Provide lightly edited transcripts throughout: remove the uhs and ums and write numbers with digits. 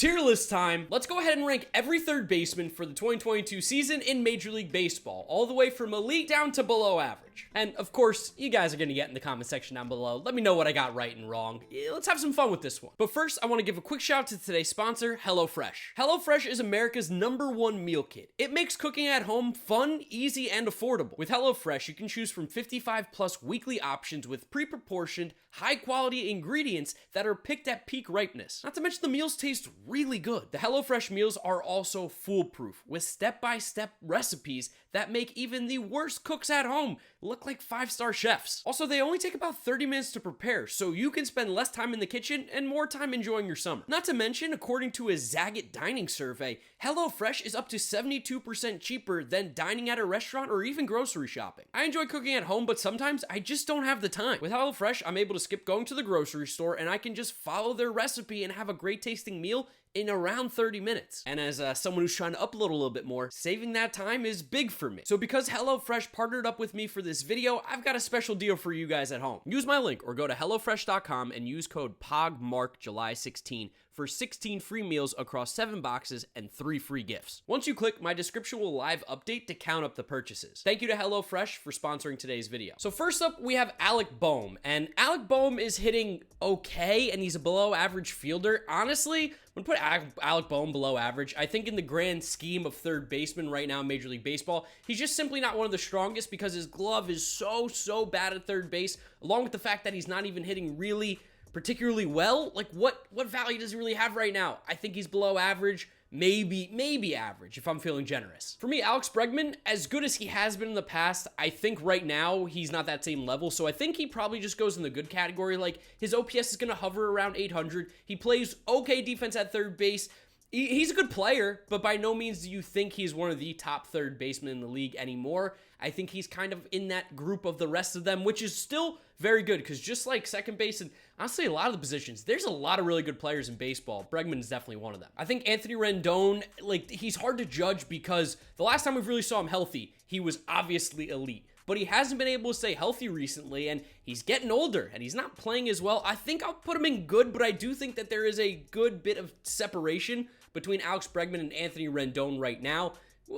Tier list time. Let's go ahead and rank every third baseman for the 2022 season in Major League Baseball, all the way from elite down to below average. And of course, you guys are going to get in the comment section down below. Let me know what I got right and wrong. Let's have some fun with this one. But first, I want to give a quick shout out to today's sponsor, HelloFresh. HelloFresh is America's #1 meal kit. It makes cooking at home fun, easy, and affordable. With HelloFresh, you can choose from 55 plus weekly options with pre-proportioned, high-quality ingredients that are picked at peak ripeness. Not to mention the meals taste really good. The HelloFresh meals are also foolproof, with step-by-step recipes that make even the worst cooks at home look like 5-star chefs. Also, they only take about 30 minutes to prepare, so you can spend less time in the kitchen and more time enjoying your summer. Not to mention, according to a Zagat dining survey, HelloFresh is up to 72% cheaper than dining at a restaurant or even grocery shopping. I enjoy cooking at home, but sometimes I just don't have the time. With HelloFresh, I'm able to skip going to the grocery store and I can just follow their recipe and have a great tasting meal in around 30 minutes. And as someone who's trying to upload a little bit more, saving that time is big for me. So because HelloFresh partnered up with me for this video, I've got a special deal for you guys at home. Use my link or go to HelloFresh.com and use code POGMARKJuly16 for 16 free meals across 7 boxes and 3 free gifts. Once you click, my description will live update to count up the purchases. Thank you to HelloFresh for sponsoring today's video. So first up, we have Alec Baume, and Alec Baume is hitting okay, and he's a below average fielder. Honestly, I'm gonna put Alec Baume below average. I think in the grand scheme of third baseman right now in Major League Baseball, he's just simply not one of the strongest because his glove is so bad at third base, along with the fact that he's not even hitting really particularly well. Like, what value does he really have right now? I think he's below average, maybe average if I'm feeling generous. For me, Alex Bregman, as good as he has been in the past, I think right now he's not that same level, so I think he probably just goes in the good category. Like, his OPS is going to hover around 800. He plays okay defense at third base. He's a good player, but by no means do you think he's one of the top third basemen in the league anymore. I think he's kind of in that group of the rest of them, which is still very good, because just like second base and honestly a lot of the positions, there's a lot of really good players in baseball. Bregman is definitely one of them. I think Anthony Rendon, like, he's hard to judge because the last time we really saw him healthy, he was obviously elite. But he hasn't been able to stay healthy recently, and he's getting older, and he's not playing as well. I think I'll put him in good, but I do think that there is a good bit of separation between Alex Bregman and Anthony Rendon right now.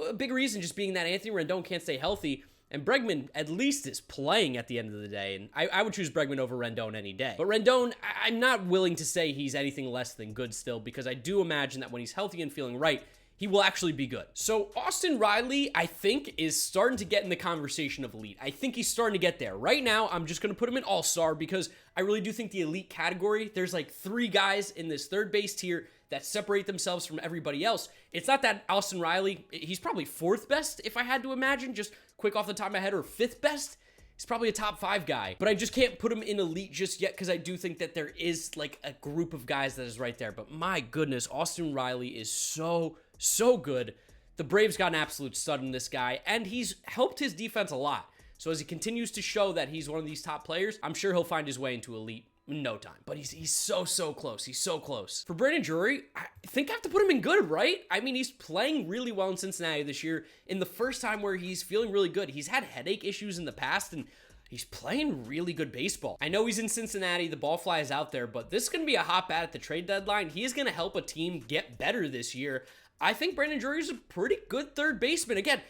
A big reason just being that Anthony Rendon can't stay healthy, and Bregman at least is playing at the end of the day, and I would choose Bregman over Rendon any day. But Rendon, I'm not willing to say he's anything less than good still, because I do imagine that when he's healthy and feeling right, he will actually be good. So Austin Riley, I think, is starting to get in the conversation of elite. I think he's starting to get there. Right now, I'm just going to put him in all-star because I really do think the elite category, there's like 3 guys in this third base tier that separate themselves from everybody else. It's not that Austin Riley, he's probably 4th best if I had to imagine, just quick off the top of my head, or 5th best. He's probably a top 5 guy, but I just can't put him in elite just yet because I do think that there is like a group of guys that is right there. But my goodness, Austin Riley is so good. The Braves got an absolute stud in this guy, and he's helped his defense a lot. So as he continues to show that he's one of these top players, I'm sure he'll find his way into elite in no time. But he's so close. He's so close. For Brandon Drury, I think I have to put him in good, right? I mean, he's playing really well in Cincinnati this year. In the first time where he's feeling really good. He's had headache issues in the past, and he's playing really good baseball. I know he's in Cincinnati, the ball flies out there, but this is going to be a hot bat at the trade deadline. He is going to help a team get better this year. I think Brandon Drury is a pretty good third baseman. Again,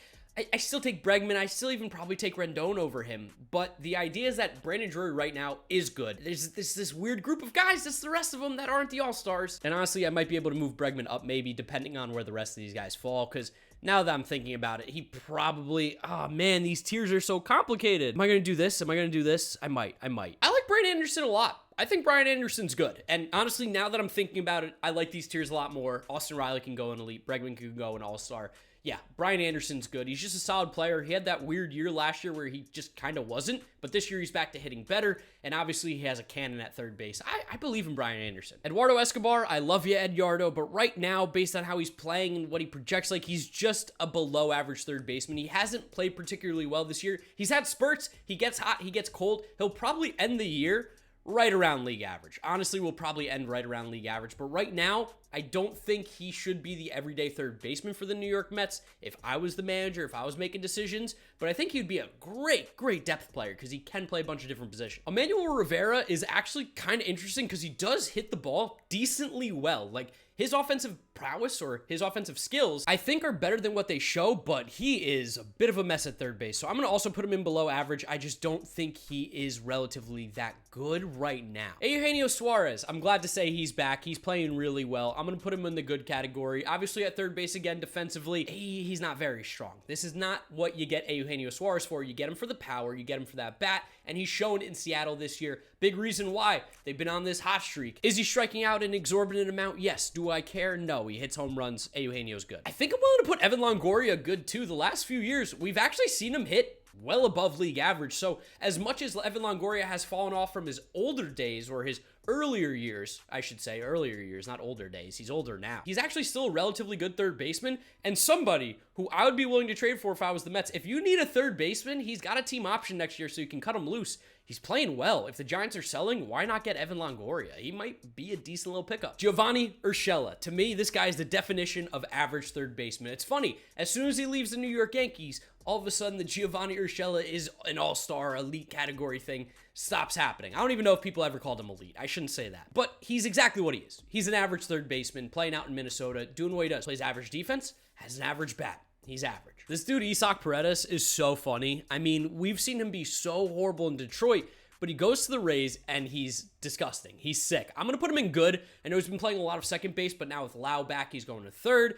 I still take Bregman. I still even probably take Rendon over him. But the idea is that Brandon Drury right now is good. There's this weird group of guys. That's the rest of them that aren't the all-stars. And honestly, I might be able to move Bregman up maybe depending on where the rest of these guys fall. Because now that I'm thinking about it, he probably... Oh, man, these tiers are so complicated. Am I going to do this? Am I going to do this? I might. I like Brian Anderson a lot. I think Brian Anderson's good. And honestly, now that I'm thinking about it, I like these tiers a lot more. Austin Riley can go in elite. Bregman can go in all-star. Yeah, Brian Anderson's good. He's just a solid player. He had that weird year last year where he just kind of wasn't, but this year he's back to hitting better, and obviously he has a cannon at third base. I believe in Brian Anderson. Eduardo Escobar, I love you, Eduardo, but right now, based on how he's playing and what he projects like, he's just a below-average third baseman. He hasn't played particularly well this year. He's had spurts. He gets hot. He gets cold. He'll probably end the year right around league average. Honestly, we'll probably end right around league average. But right now, I don't think he should be the everyday third baseman for the New York Mets if I was the manager, if I was making decisions. But I think he'd be a great depth player because he can play a bunch of different positions. Emmanuel Rivera is actually kind of interesting because he does hit the ball decently well. Like, his offensive prowess or his offensive skills, I think are better than what they show, but he is a bit of a mess at third base. So I'm going to also put him in below average. I just don't think he is relatively that good right now. Eugenio Suarez, I'm glad to say he's back. He's playing really well. I'm going to put him in the good category. Obviously at third base again, defensively, he's not very strong. This is not what you get Eugenio Suarez for. You get him for the power, you get him for that bat, and he's shown in Seattle this year. Big reason why they've been on this hot streak. Is he striking out an exorbitant amount? Yes. Do I care? No. He hits home runs. Eugenio's good. I think I'm willing to put Evan Longoria good too. The last few years, we've actually seen him hit well above league average. So as much as Evan Longoria has fallen off from his older days, or his earlier years, I should say, earlier years, not older days. He's older now. He's actually still a relatively good third baseman, and somebody who I would be willing to trade for if I was the Mets. If you need a third baseman, he's got a team option next year, so you can cut him loose. He's playing well. If the Giants are selling, why not get Evan Longoria? He might be a decent little pickup. Giovanni Urschela. To me, this guy is the definition of average third baseman. It's funny. As soon as he leaves the New York Yankees, all of a sudden the Giovanni Urschela is an all-star elite category thing stops happening. I don't even know if people ever called him elite. I shouldn't say that. But he's exactly what he is. He's an average third baseman playing out in Minnesota, doing what he does. Plays average defense, has an average bat. He's average. This dude, Isaac Paredes, is so funny. I mean, we've seen him be so horrible in Detroit, but he goes to the Rays and he's disgusting. He's sick. I'm going to put him in good. I know he's been playing a lot of second base, but now with Lau back, he's going to third.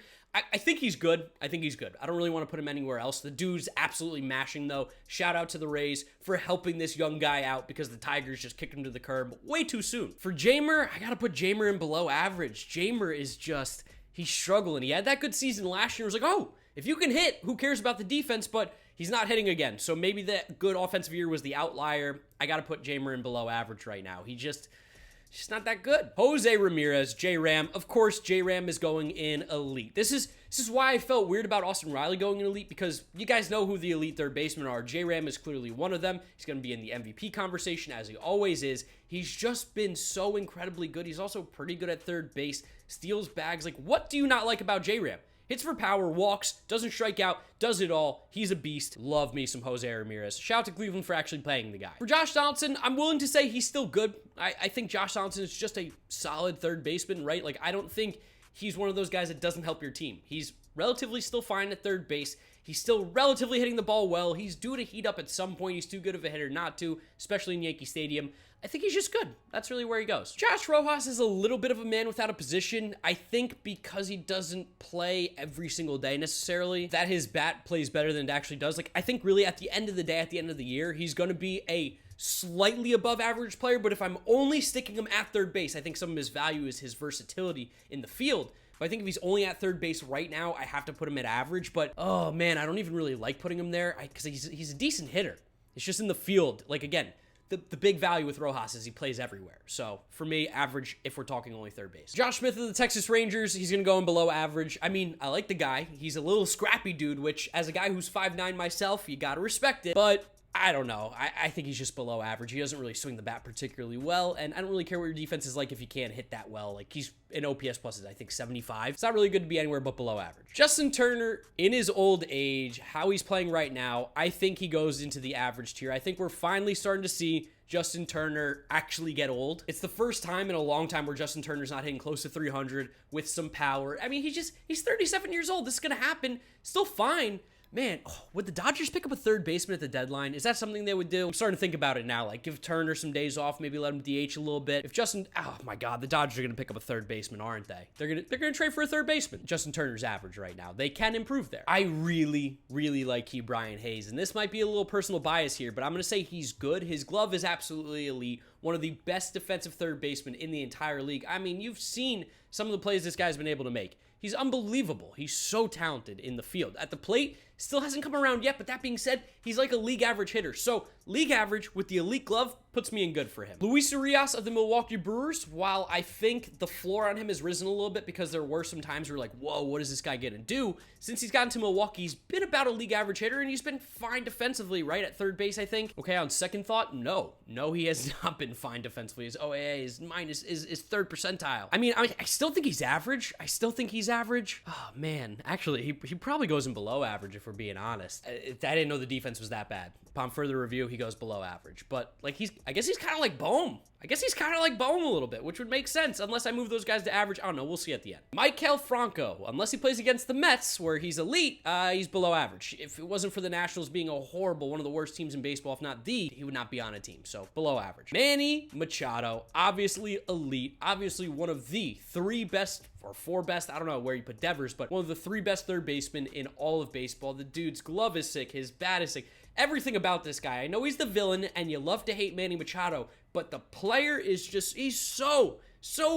I think he's good. I think he's good. I don't really want to put him anywhere else. The dude's absolutely mashing, though. Shout out to the Rays for helping this young guy out because the Tigers just kicked him to the curb way too soon. For Jamer, I got to put Jamer in below average. Jamer is just, he's struggling. He had that good season last year. It was like, oh, if you can hit, who cares about the defense? But he's not hitting again. So maybe that good offensive year was the outlier. I got to put Jamer in below average right now. He's just not that good. Jose Ramirez, J-Ram. Of course, J-Ram is going in elite. This is why I felt weird about Austin Riley going in elite, because you guys know who the elite third basemen are. J-Ram is clearly one of them. He's going to be in the MVP conversation, as he always is. He's just been so incredibly good. He's also pretty good at third base, steals bags. Like, what do you not like about J-Ram? Hits for power, walks, doesn't strike out, does it all. He's a beast. Love me some Jose Ramirez. Shout out to Cleveland for actually playing the guy. For Josh Donaldson, I'm willing to say he's still good. I think Josh Donaldson is just a solid third baseman, right? Like, I don't think he's one of those guys that doesn't help your team. He's relatively still fine at third base. He's still relatively hitting the ball well. He's due to heat up at some point. He's too good of a hitter not to, especially in Yankee Stadium. I think he's just good. That's really where he goes. Josh Rojas is a little bit of a man without a position. I think because he doesn't play every single day necessarily, that his bat plays better than it actually does. Like, I think really at the end of the day, at the end of the year, he's going to be a slightly above average player. But if I'm only sticking him at third base, I think some of his value is his versatility in the field. But I think if he's only at third base right now, I have to put him at average. But, oh man, I don't even really like putting him there because he's a decent hitter. It's just in the field. Like, again, the big value with Rojas is he plays everywhere. So, for me, average if we're talking only third base. Josh Smith of the Texas Rangers, he's going to go in below average. I mean, I like the guy. He's a little scrappy dude, which, as a guy who's 5'9" myself, you got to respect it. But I don't know. I think he's just below average. He doesn't really swing the bat particularly well, and I don't really care what your defense is like if you can't hit that well. Like, he's in OPS plus is, I think, 75. It's not really good to be anywhere but below average. Justin Turner, in his old age, how he's playing right now, I think he goes into the average tier. I think we're finally starting to see Justin Turner actually get old. It's the first time in a long time where Justin Turner's not hitting close to 300 with some power. I mean, he's 37 years old. This is going to happen. Still fine. Man, would the Dodgers pick up a third baseman at the deadline? Is that something they would do? I'm starting to think about it now. Like, give Turner some days off, maybe let him DH a little bit. If Justin, oh my God, the Dodgers are going to pick up a third baseman, aren't they? They're gonna trade for a third baseman. Justin Turner's average right now. They can improve there. I really, really like Brian Hayes, and this might be a little personal bias here, but I'm going to say he's good. His glove is absolutely elite. One of the best defensive third basemen in the entire league. I mean, you've seen some of the plays this guy's been able to make. He's unbelievable. He's so talented in the field. At the plate, still hasn't come around yet, but that being said, he's like a league average hitter. So, league average with the elite glove puts me in good for him. Luis Urias of the Milwaukee Brewers, while I think the floor on him has risen a little bit because there were some times where like, whoa, what is this guy gonna do? Since he's gotten to Milwaukee, he's been about a league average hitter, and he's been fine defensively, right? At third base, I think. Okay, on second thought, no, he has not been fine defensively. His OAA is third percentile. I mean, I still think he's average. Oh man, actually, he probably goes in below average if we're being honest. I didn't know the defense was that bad. Upon further review, he goes below average. But like I guess he's kind of like Baume. I guess he's kind of like Baume a little bit, which would make sense unless I move those guys to average. I don't know. We'll see at the end. Maikel Franco, unless he plays against the Mets, where he's elite, he's below average. If it wasn't for the Nationals being a horrible, one of the worst teams in baseball, if not the, he would not be on a team. So below average. Manny Machado, obviously elite, obviously one of the 3 best or 4 best, I don't know where you put Devers, but one of the 3 best third basemen in all of baseball. The dude's glove is sick, his bat is sick. Everything about this guy. I know he's the villain, and you love to hate Manny Machado, but the player is just, he's so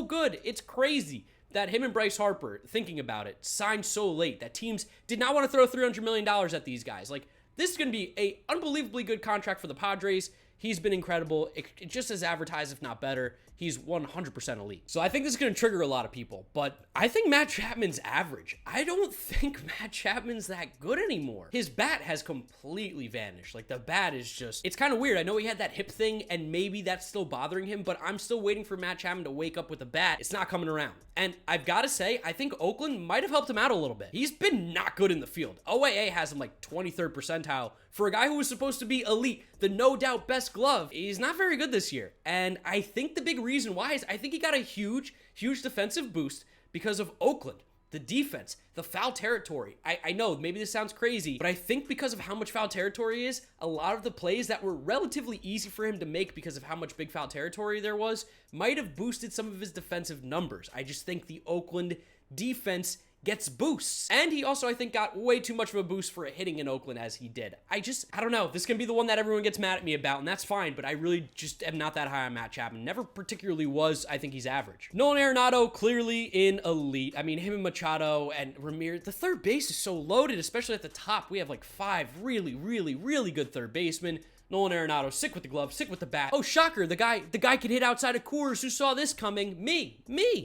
good. It's crazy that him and Bryce Harper, thinking about it, signed so late that teams did not want to throw $300 million at these guys. Like, this is going to be a unbelievably good contract for the Padres. He's been incredible, just as advertised, if not better. He's 100% elite. So I think this is going to trigger a lot of people, but I think Matt Chapman's average. I don't think Matt Chapman's that good anymore. His bat has completely vanished. Like, the bat is just, it's kind of weird. I know he had that hip thing, and maybe that's still bothering him, but I'm still waiting for Matt Chapman to wake up with the bat. It's not coming around. And I've got to say, I think Oakland might have helped him out a little bit. He's been not good in the field. OAA has him like 23rd percentile. For a guy who was supposed to be elite, the no doubt best glove, he's not very good this year. And I think the big reason why is I think he got a huge defensive boost because of Oakland. The defense, the foul territory. I know, maybe this sounds crazy, but I think because of how much foul territory is, a lot of the plays that were relatively easy for him to make because of how much big foul territory there was, might have boosted some of his defensive numbers. I just think the Oakland defense gets boosts. And he also, I think, got way too much of a boost for hitting in Oakland as he did. I don't know. This can be the one that everyone gets mad at me about, and that's fine, but I really just am not that high on Matt Chapman. Never particularly was. I think he's average. Nolan Arenado, clearly in elite. I mean, him and Machado and Ramirez, the third base is so loaded, especially at the top. We have like 5 really good third basemen. Nolan Arenado, sick with the glove, sick with the bat. Oh, shocker, the guy can hit outside of Coors. Who saw this coming? Me.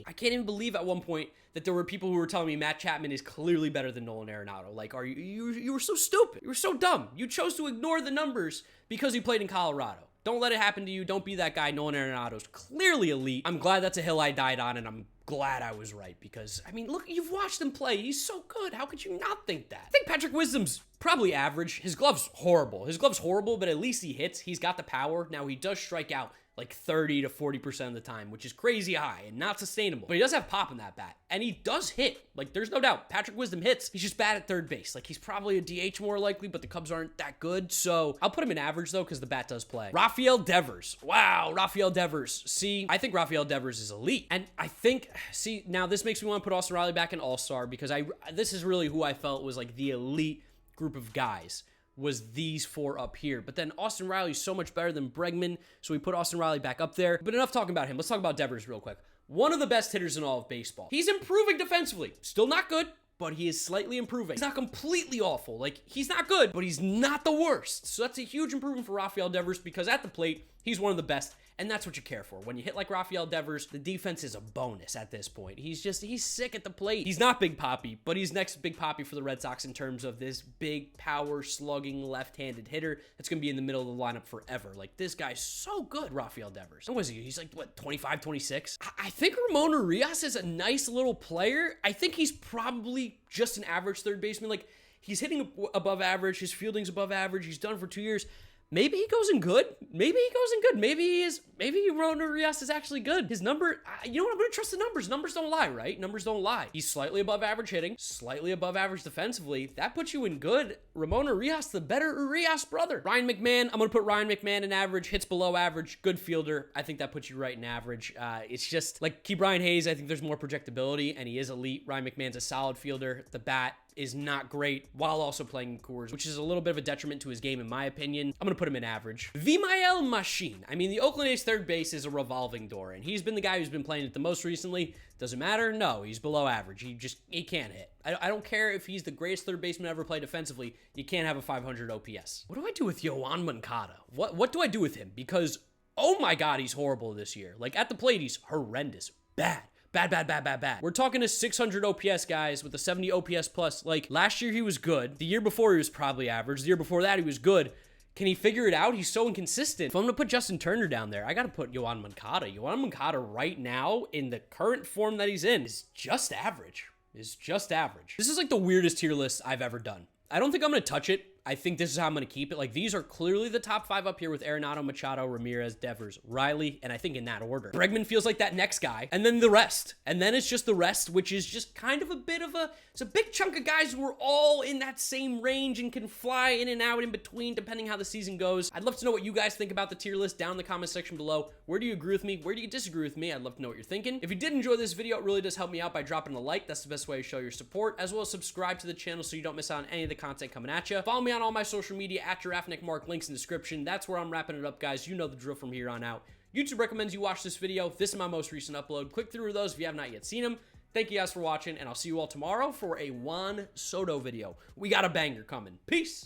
I can't even believe at one point that there were people who were telling me Matt Chapman is clearly better than Nolan Arenado. Like, you were so stupid. You were so dumb. You chose to ignore the numbers because he played in Colorado. Don't let it happen to you. Don't be that guy. Nolan Arenado's clearly elite. I'm glad that's a hill I died on, and I'm glad I was right because, I mean, look, you've watched him play. He's so good. How could you not think that? I think Patrick Wisdom's probably average. His glove's horrible. But at least he hits. He's got the power. Now, he does strike out like 30 to 40% of the time, which is crazy high and not sustainable. But he does have pop in that bat, and he does hit. Like, there's no doubt. Patrick Wisdom hits. He's just bad at third base. Like, he's probably a DH more likely, but the Cubs aren't that good. So I'll put him in average, though, because the bat does play. Raphael Devers. Wow, Raphael Devers. See, I think Raphael Devers is elite. And I think, see, now this makes me want to put Austin Riley back in All-Star because this is really who I felt was like the elite group of guys. Was these 4 up here. But then Austin Riley's so much better than Bregman, so we put Austin Riley back up there. But enough talking about him. Let's talk about Devers real quick. One of the best hitters in all of baseball. He's improving defensively. Still not good, but he is slightly improving. He's not completely awful. Like, he's not good, but he's not the worst. So that's a huge improvement for Raphael Devers because at the plate, he's one of the best. And that's what you care for. When you hit like Raphael Devers, the defense is a bonus at this point. He's sick at the plate. He's not Big Papi, but he's next to Big Papi for the Red Sox in terms of this big power slugging left-handed hitter that's going to be in the middle of the lineup forever. Like, this guy's so good, Raphael Devers. What was he? He's like, what, 25, 26? I think Ramon Urias is a nice little player. I think he's probably just an average third baseman. Like, he's hitting above average. His fielding's above average. He's done for 2 years. Maybe he goes in good. Maybe Ramon Urias is actually good. His number, you know what? I'm going to trust the numbers. Numbers don't lie, right? Numbers don't lie. He's slightly above average hitting, slightly above average defensively. That puts you in good. Ramon Urias, the better Urias brother. Ryan McMahon, I'm going to put Ryan McMahon in average, hits below average, good fielder. I think that puts you right in average. It's just like Key Brian Hayes, I think there's more projectability, and he is elite. Ryan McMahon's a solid fielder. The bat is not great while also playing Coors, which is a little bit of a detriment to his game, in my opinion. I'm going to put him in average. Vimael Machine. I mean, the Oakland A's third base is a revolving door, and he's been the guy who's been playing it the most recently. Does it matter? No, he's below average. He can't hit. I don't care if he's the greatest third baseman ever played defensively. You can't have a 500 OPS. What do I do with Yoan Moncada? What do I do with him? Because, oh my God, he's horrible this year. Like, at the plate, he's horrendous. Bad. We're talking a 600 OPS guys with a 70 OPS plus. Like, last year he was good. The year before he was probably average. The year before that he was good. Can he figure it out? He's so inconsistent. If I'm going to put Justin Turner down there, I got to put Yoan Moncada. Yoan Moncada right now, in the current form that he's in, is just average. This is like the weirdest tier list I've ever done. I don't think I'm going to touch it. I think this is how I'm going to keep it. Like, these are clearly the top 5 up here with Arenado, Machado, Ramirez, Devers, Riley, and I think in that order. Bregman feels like that next guy, and then the rest. And then it's just the rest, which is just kind of a bit of it's a big chunk of guys who are all in that same range and can fly in and out in between depending how the season goes. I'd love to know what you guys think about the tier list down in the comment section below. Where do you agree with me? Where do you disagree with me? I'd love to know what you're thinking. If you did enjoy this video, it really does help me out by dropping a like. That's the best way to show your support, as well as subscribe to the channel so you don't miss out on any of the content coming at you. Follow me on all my social media at GiraffeNeckMarc, links in the description. That's where I'm wrapping it up, guys. You know the drill from here on out. YouTube recommends you watch this video. This is my most recent upload. Click through those if you have not yet seen them. Thank you guys for watching, and I'll see you all tomorrow for a Juan Soto video. We got a banger coming. Peace!